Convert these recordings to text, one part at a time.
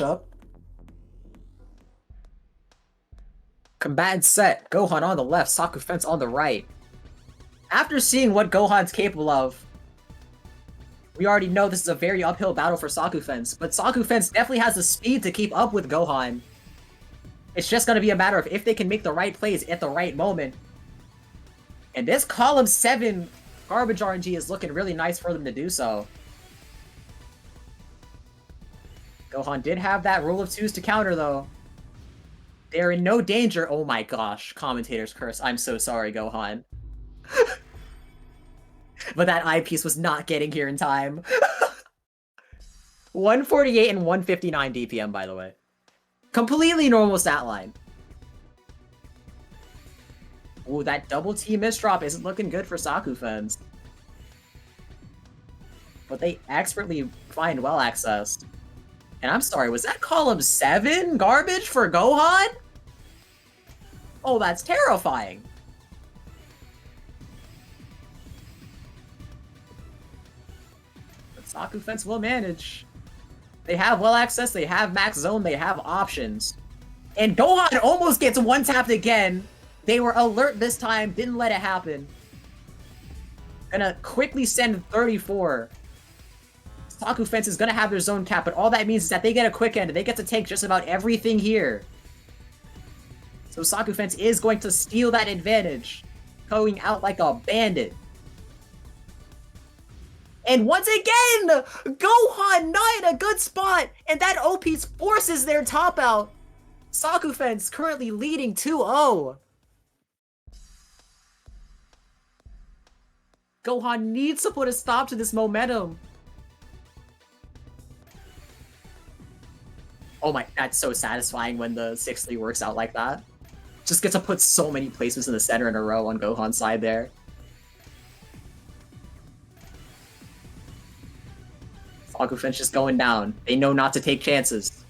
Up. Combatant set. Gohan on the left, SAKUFENCE on the right. After seeing what Gohan's capable of, we already know this is a very uphill battle for SAKUFENCE, but SAKUFENCE definitely has the speed to keep up with Gohan. It's just going to be a matter of if they can make the right plays at the right moment. And this column 7 garbage RNG is looking really nice for them to do so. Gohan did have that rule of twos to counter, though. They're in no danger. Oh my gosh, commentator's curse. I'm so sorry, Gohan. But that eyepiece was not getting here in time. 148 and 159 DPM, by the way. Completely normal stat line. Ooh, that double T misdrop isn't looking good for SAKUFENCE. But they expertly find well accessed. And I'm sorry, was that column 7 garbage for Gohan? Oh, that's terrifying. But SAKUFENCE will manage. They have well access, they have max zone, they have options. And Gohan almost gets one-tapped again. They were alert this time, didn't let it happen. Gonna quickly send 34. SAKUFENCE is gonna have their zone cap, but all that means is that they get a quick end. They get to take just about everything here. So SAKUFENCE is going to steal that advantage, going out like a bandit. And once again, Gohan not in a good spot, and that OP forces their top out. SAKUFENCE currently leading 2-0. Gohan needs to put a stop to this momentum. Oh my, that's so satisfying when the 6-3 works out like that. Just get to put so many placements in the center in a row on Gohan's side there. SAKUFENCE just going down. They know not to take chances.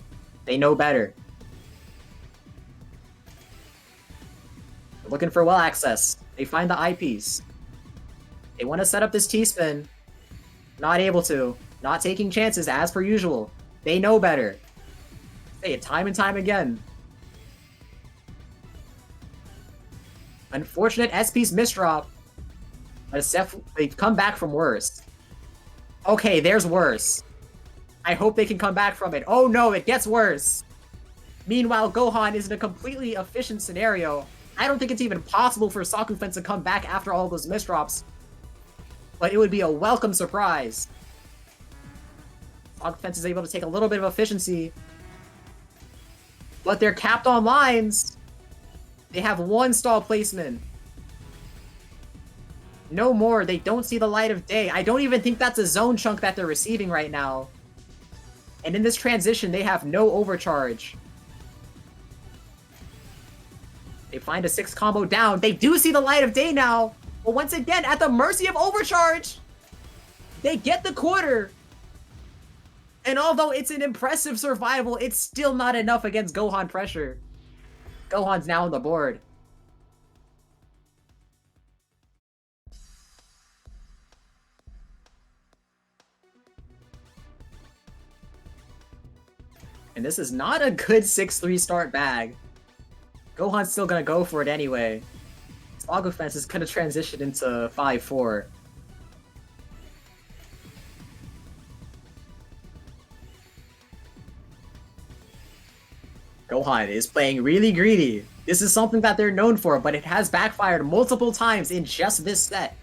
They know better. They're looking for well access. They find the eyepiece. They want to set up this T-spin. Not able to. Not taking chances as per usual. They know better. Say it time and time again. Unfortunate S-piece misdrop. But they've come back from worse. Okay, there's worse. I hope they can come back from it. Oh no, it gets worse. Meanwhile, Gohan is in a completely efficient scenario. I don't think it's even possible for SAKUFENCE to come back after all those misdrops. But it would be a welcome surprise. SAKUFENCE is able to take a little bit of efficiency. But they're capped on lines. They have one stall placement. No more. They don't see the light of day. I don't even think that's a zone chunk that they're receiving right now. And in this transition, they have no overcharge. They find a 6 combo down. They do see the light of day now. But once again, at the mercy of overcharge, they get the quarter. And although it's an impressive survival, it's still not enough against Gohan pressure. Gohan's now on the board. And this is not a good 6-3 start bag. Gohan's still gonna go for it anyway. SAKUFENCE is gonna transition into 5-4. Gohan is playing really greedy. This is something that they're known for, but it has backfired multiple times in just this set.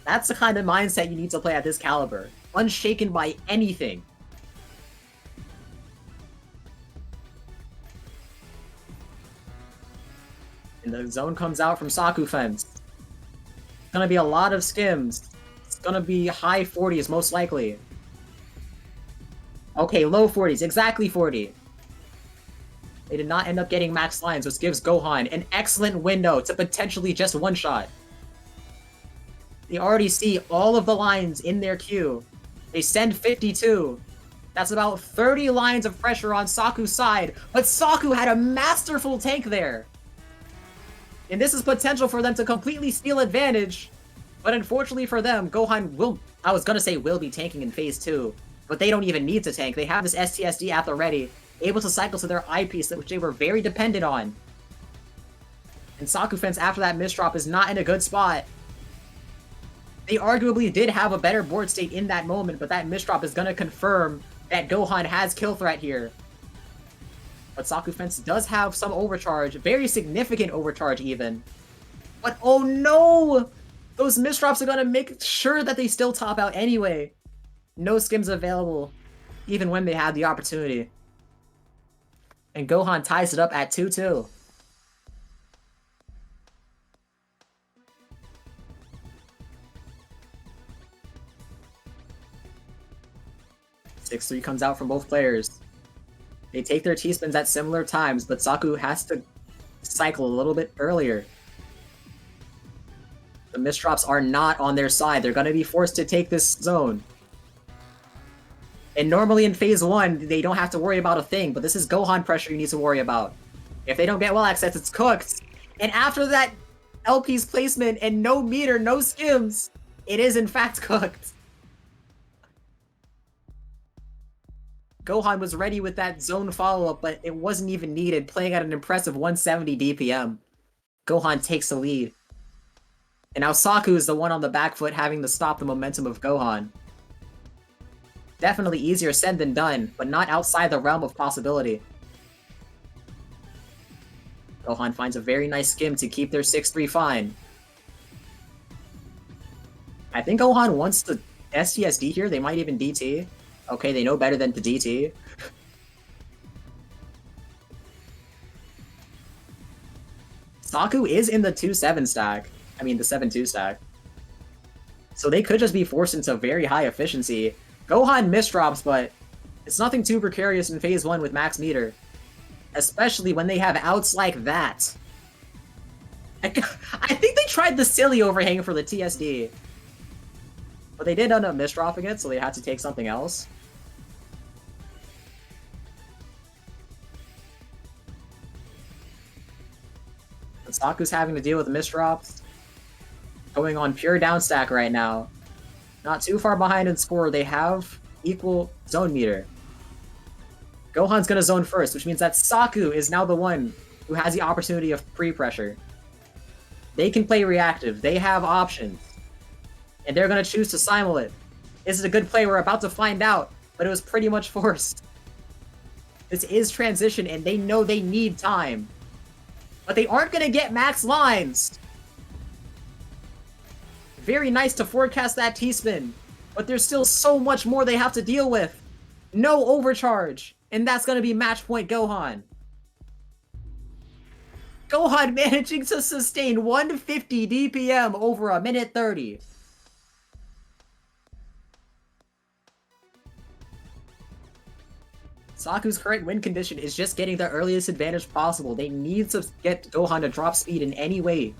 That's the kind of mindset you need to play at this caliber. Unshaken by anything. And the zone comes out from SAKUFENCE. It's gonna be a lot of skims. It's gonna be high 40s, most likely. Okay, low 40s, exactly 40. They did not end up getting max lines, which gives Gohan an excellent window to potentially just one-shot. They already see all of the lines in their queue. They send 52. That's about 30 lines of pressure on Saku's side, but Saku had a masterful tank there. And this is potential for them to completely steal advantage. But unfortunately for them, Gohan will... I was gonna say will be tanking in phase 2. But they don't even need to tank. They have this STSD at the ready, able to cycle to their eyepiece, which they were very dependent on. And SAKUFENCE, after that misdrop, is not in a good spot. They arguably did have a better board state in that moment, but that misdrop is going to confirm that Gohan has kill threat here. But SAKUFENCE does have some overcharge, very significant overcharge even. But oh no! Those misdrops are going to make sure that they still top out anyway. No skims available, even when they had the opportunity. And Gohan ties it up at 2-2. Six-3 comes out from both players. They take their T-spins at similar times, but Saku has to cycle a little bit earlier. The misdrops are not on their side. They're going to be forced to take this zone. And normally in Phase 1, they don't have to worry about a thing, but this is Gohan pressure you need to worry about. If they don't get well access, it's cooked. And after that LP's placement and no meter, no skims, it is in fact cooked. Gohan was ready with that zone follow-up, but it wasn't even needed, playing at an impressive 170 DPM. Gohan takes the lead. And now Saku is the one on the back foot having to stop the momentum of Gohan. Definitely easier said than done, but not outside the realm of possibility. Gohan finds a very nice skim to keep their 6-3 fine. I think Gohan wants to STSD here, they might even DT. Okay, they know better than to DT. Saku is in the 2-7 stack. I mean, the 7-2 stack. So they could just be forced into very high efficiency. Gohan misdrops, but it's nothing too precarious in Phase 1 with max meter. Especially when they have outs like that. I think they tried the silly overhang for the TSD. But they did end up misdropping it, so they had to take something else. But Saku's having to deal with misdrops. Going on pure down stack right now. Not too far behind in score, they have equal zone meter. Gohan's gonna zone first, which means that Saku is now the one who has the opportunity of pre-pressure. They can play reactive, they have options. And they're gonna choose to simul it. Is it a good play? We're about to find out, but it was pretty much forced. This is transition, and they know they need time. But they aren't gonna get max lines! Very nice to forecast that T-spin, but there's still so much more they have to deal with. No overcharge, and that's gonna be match point Gohan. Gohan managing to sustain 150 DPM over a minute 30. Saku's current win condition is just getting the earliest advantage possible. They need to get Gohan to drop speed in any way.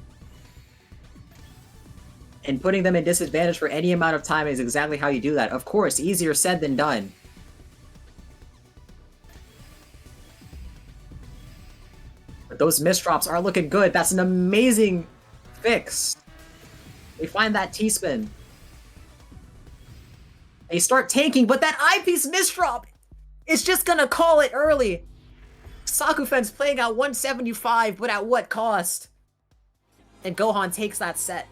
And putting them in disadvantage for any amount of time is exactly how you do that. Of course, easier said than done. But those misdrops are looking good. That's an amazing fix. They find that T-spin. They start tanking, but that eyepiece misdrop is just gonna call it early. SAKUFENCE playing at 175, but at what cost? And Gohan takes that set.